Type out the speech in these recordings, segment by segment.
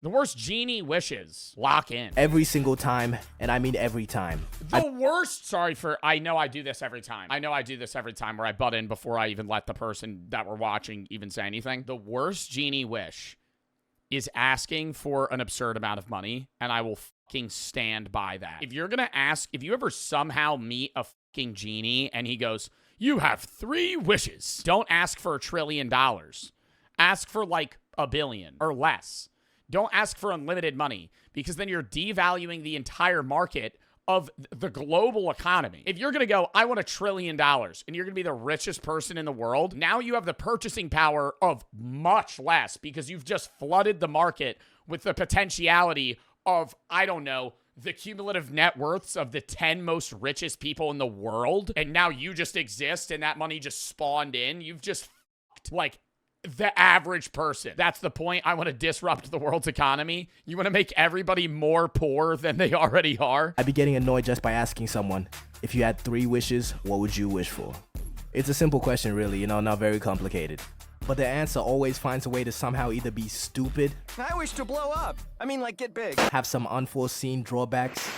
The worst genie wishes. Lock in. Every single time, and I mean every time. The worst, sorry for, I know I do this every time. Where I butt in before I even let the person that we're watching even say anything. The worst genie wish is asking for an absurd amount of money, and I will fucking stand by that. If you're gonna ask, if you ever somehow meet a fucking genie and he goes, you have 3 wishes, don't ask for $1 trillion. Ask for like $1 billion or less. Don't ask for unlimited money, because then you're devaluing the entire market of the global economy. If you're going to go, I want $1 trillion, and you're going to be the richest person in the world, now you have the purchasing power of much less, because you've just flooded the market with the potentiality of, I don't know, the cumulative net worths of the 10 most richest people in the world. And now you just exist, and that money just spawned in. You've just fucked, like, the average person. That's the point. I want to disrupt the world's economy. You want to make everybody more poor than they already are. I'd be getting annoyed just by asking someone, if you had 3 wishes, what would you wish for? It's a simple question, really, you know, not very complicated. But the answer always finds a way to somehow either be stupid, I wish to blow up. I mean, like, get big. have some unforeseen drawbacks,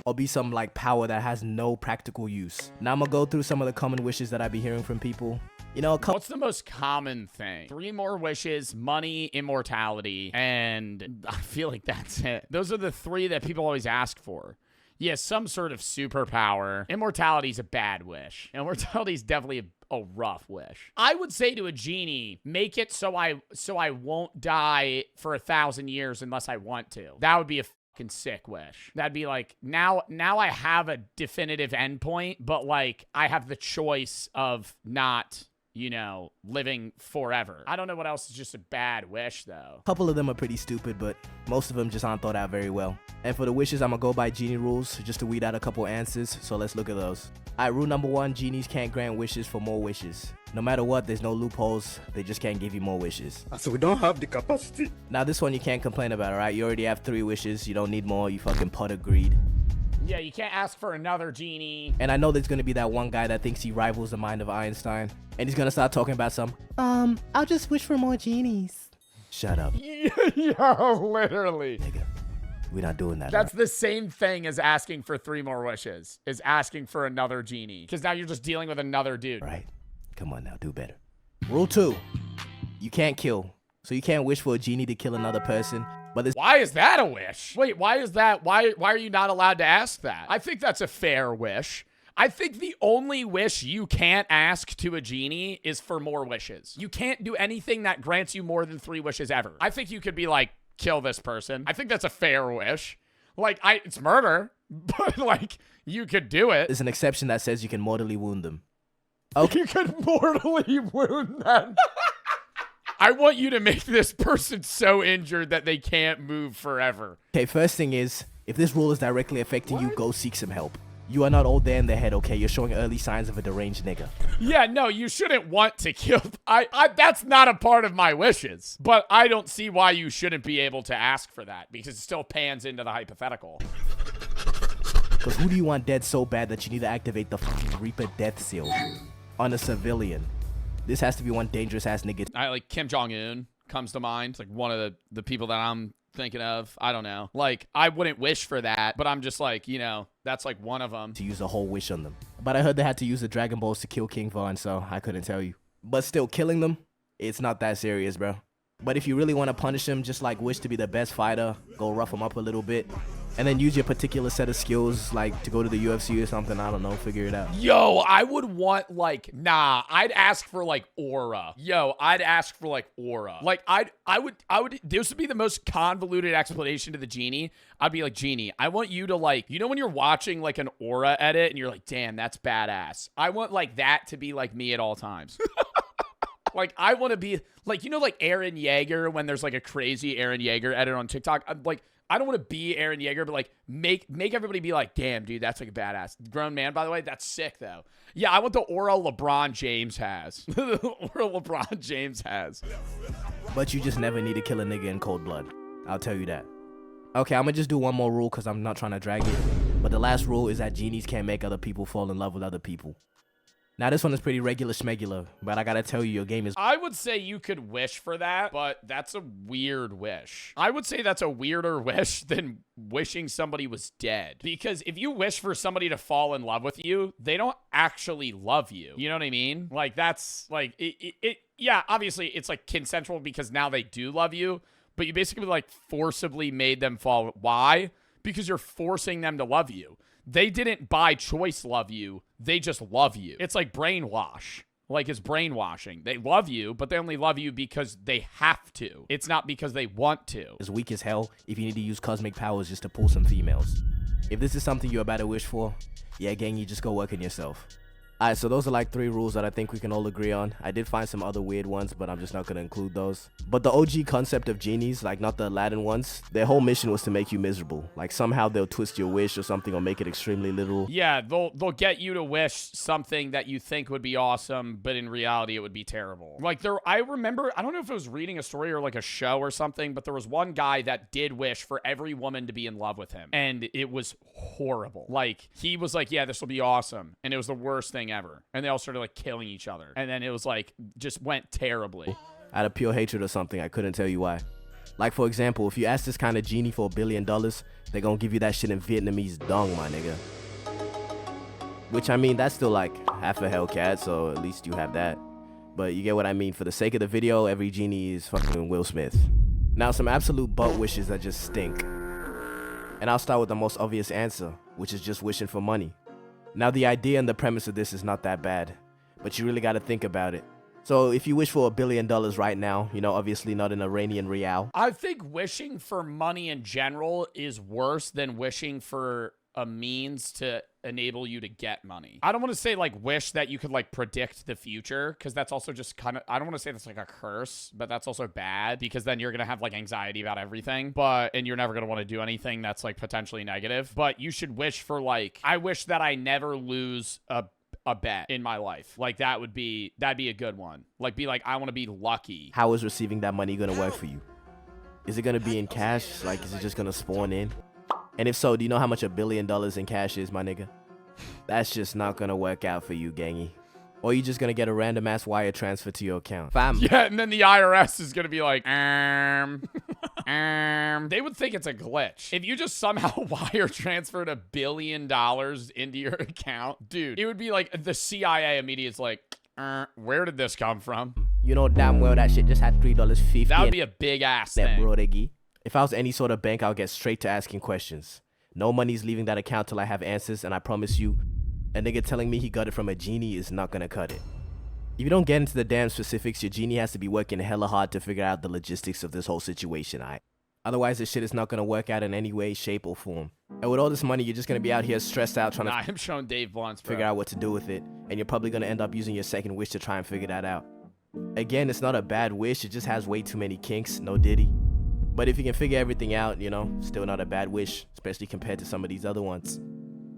or be some like power that has no practical use. Now I'm gonna go through some of the common wishes that I be hearing from people. You know, What's the most common thing? 3 more wishes, money, immortality, and I feel like that's it. Those are the 3 that people always ask for. Yeah, some sort of superpower. Immortality's a bad wish. Immortality's definitely a rough wish. I would say to a genie, make it so I won't die for 1,000 years unless I want to. That would be a fucking sick wish. That'd be like, now I have a definitive endpoint, but like I have the choice of not, you know, living forever. I don't know what else is just a bad wish, though. a couple of them are pretty stupid, but most of them just aren't thought out very well. And for the wishes, I'm gonna go by genie rules just to weed out a couple answers, so let's look at those. Alright, rule number 1, genies can't grant wishes for more wishes. No matter what, there's no loopholes, they just can't give you more wishes. So we don't have the capacity. Now this one you can't complain about, alright? You already have 3 wishes, you don't need more, you fucking pot of greed. Yeah, you can't ask for another genie. And I know there's gonna be that one guy that thinks he rivals the mind of Einstein, and he's gonna start talking about some, I'll just wish for more genies. Shut up. Yo, literally. Nigga, we're not doing that. That's the same thing as asking for 3 more wishes, is asking for another genie. Because now you're just dealing with another dude. Right? Come on now, do better. Rule 2, you can't kill. So you can't wish for a genie to kill another person, but this— Why is that a wish? Wait, why is that? Why are you not allowed to ask that? I think that's a fair wish. I think the only wish you can't ask to a genie is for more wishes. You can't do anything that grants you more than 3 wishes ever. I think you could be like, kill this person. I think that's a fair wish. Like, it's murder, but like, you could do it. There's an exception that says you can mortally wound them. Okay. You could mortally wound them. I want you to make this person so injured that they can't move forever. Okay, first thing is, if this rule is directly affecting you, go seek some help. You are not old there in the head, okay? You're showing early signs of a deranged nigga. Yeah, no, you shouldn't want to kill. That's not a part of my wishes. But I don't see why you shouldn't be able to ask for that, because it still pans into the hypothetical. Because who do you want dead so bad that you need to activate the fucking Reaper death seal on a civilian? This has to be one dangerous ass nigga. Like Kim Jong-un comes to mind. It's like one of the people that I'm thinking of. I don't know. Like, I wouldn't wish for that, but I'm just like, you know, that's like one of them. To use a whole wish on them. But I heard they had to use the Dragon Balls to kill King Von, so I couldn't tell you. But still, killing them, it's not that serious, bro. But if you really want to punish them, just like wish to be the best fighter, go rough them up a little bit, and then use your particular set of skills, like to go to the UFC or something. I don't know, figure it out. Yo, I would want like, nah, I'd ask for like aura. Yo, I'd ask for like aura. Like I would, this would be the most convoluted explanation to the genie. I'd be like, genie, I want you to like, you know when you're watching like an aura edit and you're like, damn, that's badass. I want like that to be like me at all times. Like, I want to be like, you know, like Aaron Yeager, when there's like a crazy Aaron Yeager edit on TikTok. I'm like, I don't want to be Aaron Yeager, but like make everybody be like, damn, dude, that's like a badass grown man. By the way, that's sick though. Yeah, I want the aura LeBron James has. The aura LeBron James has. But you just never need to kill a nigga in cold blood. I'll tell you that. Okay, I'm gonna just do one more rule because I'm not trying to drag it. But the last rule is that genies can't make other people fall in love with other people. Now this one is pretty regular schmegular, but I gotta tell you, your game is I would say you could wish for that, but that's a weird wish. I would say that's a weirder wish than wishing somebody was dead. Because if you wish for somebody to fall in love with you, they don't actually love you. You know what I mean? Like, that's like, yeah, obviously it's like consensual because now they do love you, but you basically like forcibly made them fall. Why? Because you're forcing them to love you. They didn't by choice love you. They just love you. It's like brainwash. Like, it's brainwashing. They love you, but they only love you because they have to. It's not because they want to. as weak as hell if you need to use cosmic powers just to pull some females. If this is something you're about to wish for, yeah, gang, you just go work on yourself. Alright, so those are like 3 rules that I think we can all agree on. I did find some other weird ones, but I'm just not gonna include those. But the OG concept of genies, like not the Aladdin ones, their whole mission was to make you miserable. Like somehow they'll twist your wish or something or make it extremely literal. Yeah, they'll get you to wish something that you think would be awesome, but in reality it would be terrible. Like I remember, I don't know if it was reading a story or like a show or something, but there was one guy that did wish for every woman to be in love with him, and it was horrible. Like, he was like, yeah, this will be awesome, and it was the worst thing ever. And they all started like killing each other, and then it was like just went terribly. Out of pure hatred or something, I couldn't tell you why. Like, for example, if you ask this kind of genie for $1 billion, they're gonna give you that shit in Vietnamese dong, my nigga. Which, I mean, that's still like half a Hellcat, so at least you have that. But you get what I mean. For the sake of the video, every genie is fucking Will Smith. Now, some absolute butt wishes that just stink. And I'll start with the most obvious answer, which is just wishing for money. Now, the idea and the premise of this is not that bad, but you really gotta think about it. So if you wish for $1 billion right now, you know, obviously not in Iranian real. I think wishing for money in general is worse than wishing for a means to enable you to get money. I don't want to say like wish that you could like predict the future, because that's also just kind of, I don't want to say that's like a curse, but that's also bad, because then you're going to have like anxiety about everything, and you're never going to want to do anything that's like potentially negative. But you should wish for like, I wish that I never lose a bet in my life. Like, that'd be a good one. Like, be like, I want to be lucky. How is receiving that money gonna work for you? Is it gonna be in cash? Like, is it just gonna spawn in? And if so, do you know how much $1 billion in cash is, my nigga? That's just not gonna work out for you, gangy. Or you just gonna get a random ass wire transfer to your account. Fam. Yeah, and then the IRS is gonna be like, they would think it's a glitch. If you just somehow wire transferred $1 billion into your account, dude, it would be like the CIA immediately like, where did this come from? You know damn well that shit just had $3.50. That would be a big ass thing. Brodeggy. If I was any sort of bank, I'll get straight to asking questions. No money's leaving that account till I have answers, and I promise you, a nigga telling me he got it from a genie is not gonna cut it. If you don't get into the damn specifics, your genie has to be working hella hard to figure out the logistics of this whole situation, aight? Otherwise, this shit is not gonna work out in any way, shape, or form. And with all this money, you're just gonna be out here stressed out trying to I'm showing Dave Blunt's, bro. figure out what to do with it, and you're probably gonna end up using your second wish to try and figure that out. Again, it's not a bad wish, it just has way too many kinks, no diddy. But if you can figure everything out, you know, still not a bad wish, especially compared to some of these other ones.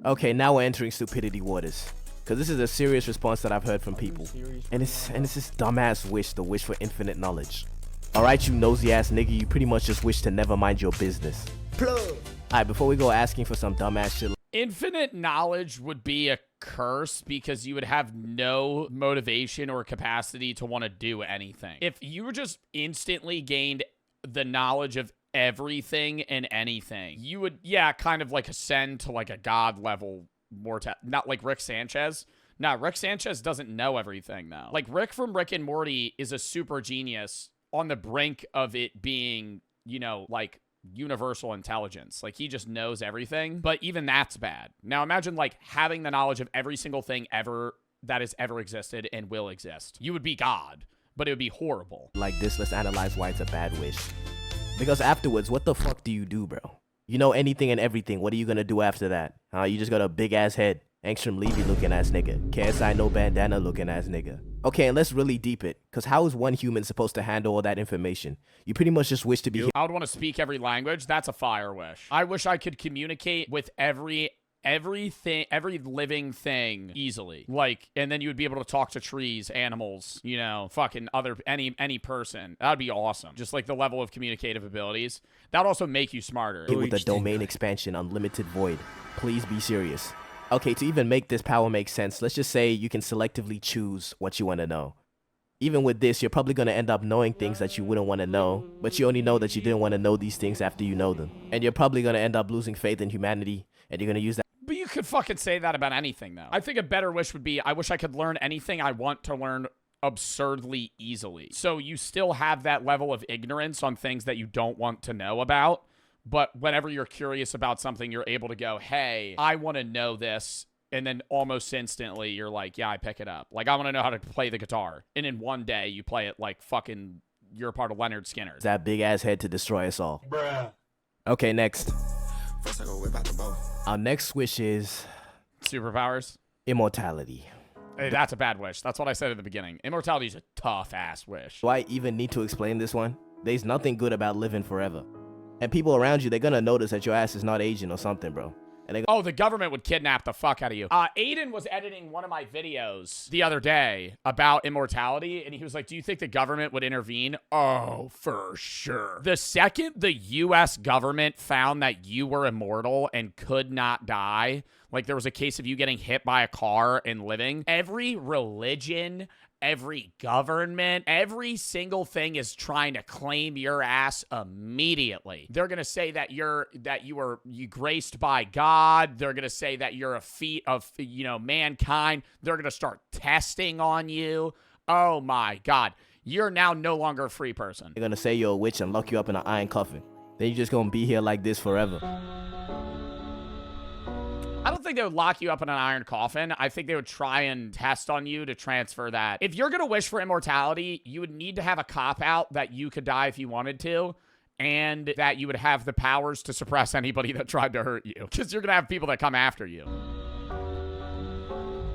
Okay, now we're entering stupidity waters, because this is a serious response that I've heard from people. And it's this dumbass wish, the wish for infinite knowledge. Alright, you nosy ass nigga, you pretty much just wish to never mind your business. Alright, before we go asking for some dumbass shit. Infinite knowledge would be a curse, because you would have no motivation or capacity to want to do anything. If you just instantly gained the knowledge of everything and anything, you would, yeah, kind of like ascend to like a god level not like Rick Sanchez. Nah, Rick Sanchez doesn't know everything though. Like, Rick from Rick and Morty is a super genius on the brink of it being, you know, like universal intelligence. Like, he just knows everything, but even that's bad. Now imagine like having the knowledge of every single thing ever that has ever existed and will exist. You would be God, but it would be horrible. Like this, let's analyze why it's a bad wish. Because afterwards, what the fuck do you do, bro? You know anything and everything, what are you gonna do after that? You just got a big ass head. Angstrom Levy looking ass nigga. KSI no bandana looking ass nigga. Okay, and let's really deep it. Cause how is one human supposed to handle all that information? You pretty much just wish to be. I would want to speak every language. That's a fire wish. I wish I could communicate with everything, every living thing easily. Like, and then you would be able to talk to trees, animals, you know, fucking any person. That'd be awesome. Just like the level of communicative abilities. That'd also make you smarter. With the domain expansion, unlimited void. Please be serious. Okay, to even make this power make sense, let's just say you can selectively choose what you want to know. Even with this, you're probably going to end up knowing things that you wouldn't want to know, but you only know that you didn't want to know these things after you know them. And you're probably going to end up losing faith in humanity, and you're going to use that. But you could fucking say that about anything, though. I think a better wish would be, I wish I could learn anything I want to learn absurdly easily. So you still have that level of ignorance on things that you don't want to know about, but whenever you're curious about something, you're able to go, hey, I want to know this. And then almost instantly, you're like, yeah, I pick it up. Like, I want to know how to play the guitar. And in one day, you play it like fucking you're a part of Leonard Skinner. That big-ass head to destroy us all. Bruh. Okay, next. First I go whip out the bow. Our next wish is Superpowers? immortality. Hey, that's a bad wish. That's what I said at the beginning. Immortality is a tough-ass wish. Do I even need to explain this one? There's nothing good about living forever. And people around you, they're gonna notice that your ass is not aging or something, bro. And Oh, the government would kidnap the fuck out of you. Aiden was editing one of my videos the other day about immortality, and he was like, do you think the government would intervene? Oh, for sure. The second the U.S. government found that you were immortal and could not die, like there was a case of you getting hit by a car and living, every religion, every government, every single thing is trying to claim your ass immediately. They're going to say that you were graced by God. They're going to say that you're a feat of, mankind. They're going to start testing on you. Oh my God. You're now no longer a free person. they're gonna say you're a witch and lock you up in an iron coffin. Then you're just gonna be here like this forever. I don't think they would lock you up in an iron coffin. I think they would try and test on you to transfer that. If you're going to wish for immortality, you would need to have a cop-out that you could die if you wanted to, and that you would have the powers to suppress anybody that tried to hurt you. Because you're going to have people that come after you.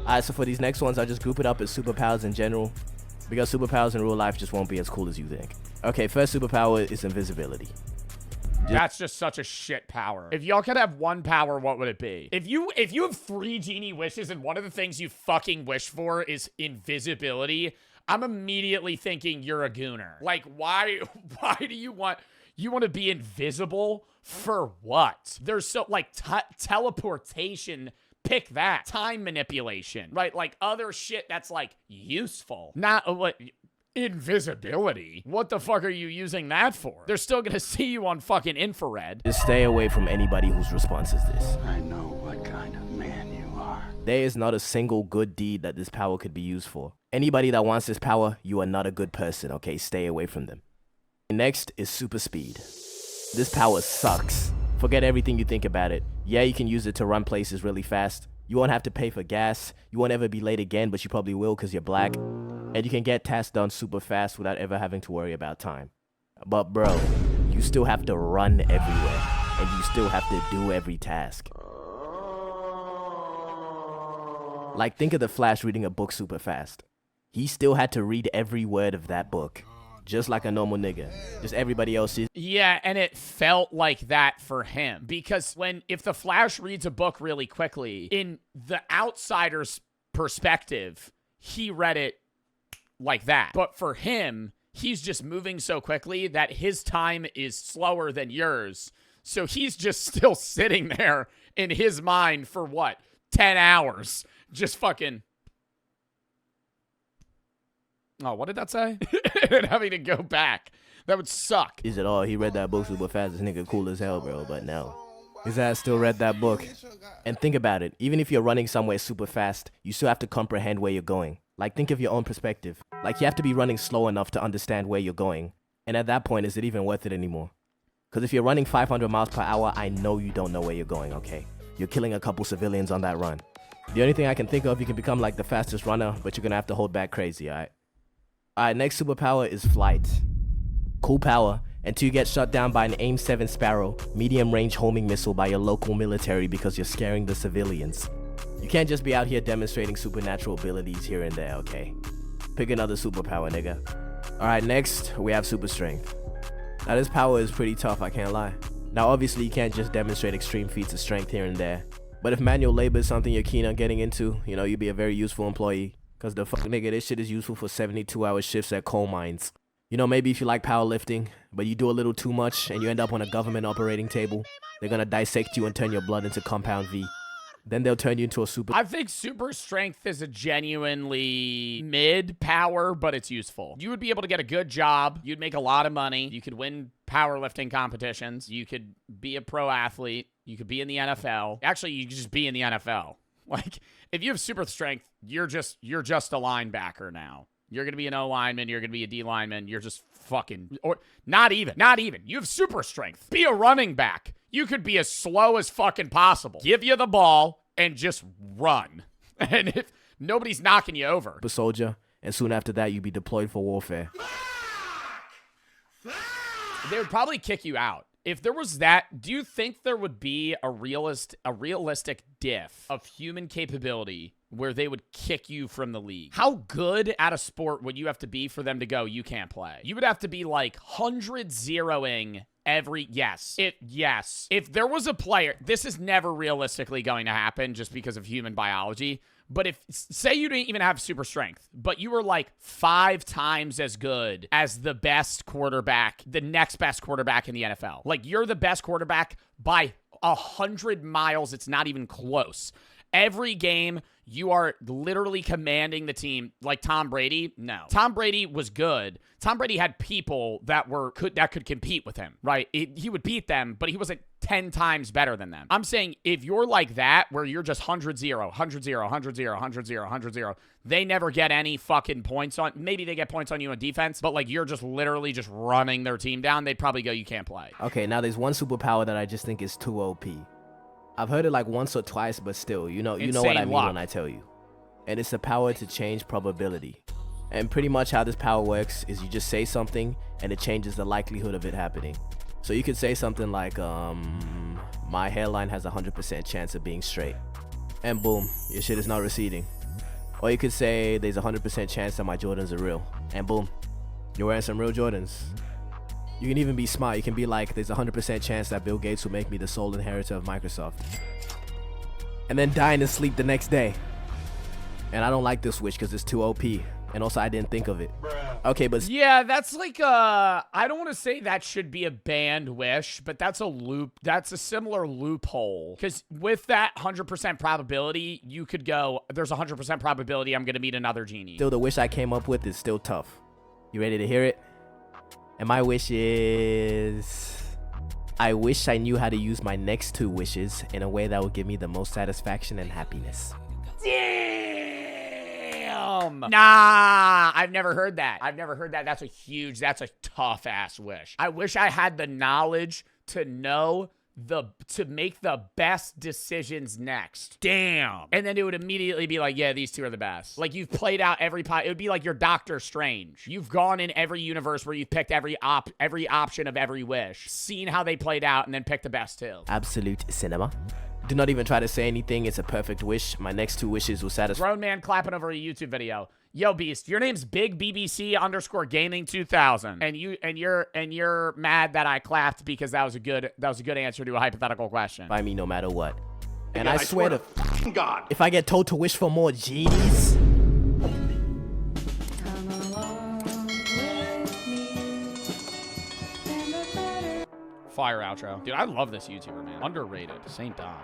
Alright, so for these next ones, I'll just group it up as superpowers in general, because superpowers in real life just won't be as cool as you think. Okay, first superpower is invisibility. That's just such a shit power. If y'all could have one power, what would it be? If you have 3 genie wishes and one of the things you fucking wish for is invisibility, I'm immediately thinking you're a gooner. Like, why do you want to be invisible for what? There's so, like, teleportation, pick that. Time manipulation, right? Like, other shit that's, like, useful. Not, what... Invisibility? What the fuck are you using that for? They're still gonna see you on fucking infrared. Just stay away from anybody whose response is this. I know what kind of man you are. There is not a single good deed that this power could be used for. Anybody that wants this power, you are not a good person, okay? Stay away from them. Next is super speed. This power sucks. Forget everything you think about it. Yeah, you can use it to run places really fast. You won't have to pay for gas. You won't ever be late again, but you probably will because you're black. And you can get tasks done super fast without ever having to worry about time. But bro, you still have to run everywhere. And you still have to do every task. Like, think of the Flash reading a book super fast. He still had to read every word of that book. Just like a normal nigga. Just everybody else is. Yeah, and it felt like that for him. Because if the Flash reads a book really quickly, in the outsider's perspective, he read it like that. But for him, he's just moving so quickly that his time is slower than yours. So he's just still sitting there in his mind for what? 10 hours. Just fucking... Oh, what did that say? And having to go back. That would suck. Is it all? He read that book super fast. This nigga cool as hell, bro. But no. His ass still read that book. And think about it. Even if you're running somewhere super fast, you still have to comprehend where you're going. Like, think of your own perspective. Like, you have to be running slow enough to understand where you're going. And at that point, is it even worth it anymore? Because if you're running 500 miles per hour, I know you don't know where you're going, okay? You're killing a couple civilians on that run. The only thing I can think of, you can become like the fastest runner, but you're gonna have to hold back crazy, alright? Alright, next superpower is flight. Cool power, until you get shot down by an AIM-7 Sparrow, medium-range homing missile by your local military because you're scaring the civilians. You can't just be out here demonstrating supernatural abilities here and there, okay? Pick another superpower, nigga. Alright, next, we have super strength. Now this power is pretty tough, I can't lie. Now obviously you can't just demonstrate extreme feats of strength here and there. But if manual labor is something you're keen on getting into, you'd be a very useful employee. Cause the fuck nigga, this shit is useful for 72-hour shifts at coal mines. Maybe if you like powerlifting, but you do a little too much and you end up on a government operating table, they're gonna dissect you and turn your blood into compound V. then they'll turn you into a super. I think super strength is a genuinely mid power, but it's useful. You would be able to get a good job. You'd make a lot of money. You could win powerlifting competitions. You could be a pro athlete. You could be in the NFL. Actually, you could just be in the NFL. Like, if you have super strength, you're just a linebacker now. You're going to be an O lineman. You're going to be a D lineman. You're just fucking, or not even. You have super strength. Be a running back. You could be as slow as fucking possible. Give you the ball and just run. And if nobody's knocking you over. Super soldier, and soon after that, you'd be deployed for warfare. They would probably kick you out. If there was that, do you think there would be a realistic diff of human capability where they would kick you from the league? How good at a sport would you have to be for them to go, you can't play? You would have to be like 100-0ing every, yes. If there was a player, this is never realistically going to happen just because of human biology. But if, say you didn't even have super strength, but you were like 5 times as good as the best quarterback, the next best quarterback in the NFL. Like, you're the best quarterback by 100 miles. It's not even close. Every game, you are literally commanding the team. Like Tom Brady, no. Tom Brady was good. Tom Brady had people that could compete with him, right? He would beat them, but he wasn't 10 times better than them. I'm saying if you're like that, where you're just 100-0, 100-0, 100-0, 100-0, 100-0, they never get any fucking points on. Maybe they get points on you on defense, but like you're just literally just running their team down. They'd probably go, you can't play. Okay, now there's one superpower that I just think is too OP. I've heard it like once or twice, but still, you know what I mean when I tell you. And it's the power to change probability. And pretty much how this power works is you just say something and it changes the likelihood of it happening. So you could say something like, my hairline has a 100% chance of being straight. And boom, your shit is not receding. Or you could say there's a 100% chance that my Jordans are real. And boom, you're wearing some real Jordans. You can even be smart. You can be like, there's a 100% chance that Bill Gates will make me the sole inheritor of Microsoft. And then die in his sleep the next day. And I don't like this wish because it's too OP. And also, I didn't think of it. Okay, but yeah, that's like I don't want to say that should be a banned wish, but that's a loop. That's a similar loophole. Because with that 100% probability, you could go, there's a 100% probability I'm going to meet another genie. Still, the wish I came up with is still tough. You ready to hear it? And my wish is, I wish I knew how to use my next 2 wishes in a way that would give me the most satisfaction and happiness. Damn. Nah, I've never heard that. That's a tough ass wish. I wish I had the knowledge to know to make the best decisions next. Damn. And then it would immediately be like, yeah, these 2 are the best. Like, you've played out every it would be like your Doctor Strange. You've gone in every universe where you've picked every option of every wish, seen how they played out, and then picked the best 2. Absolute cinema. Do not even try to say anything. It's a perfect wish. My next 2 wishes will satisfy. Grown man clapping over a YouTube video. Yo, Beast, your name's Big BBC_Gaming 2000, and you're mad that I clapped because that was a good answer to a hypothetical question. By me, no matter what. And I swear to God, if I get told to wish for more genies. Fire outro, dude. I love this YouTuber, man. Underrated. St. Don.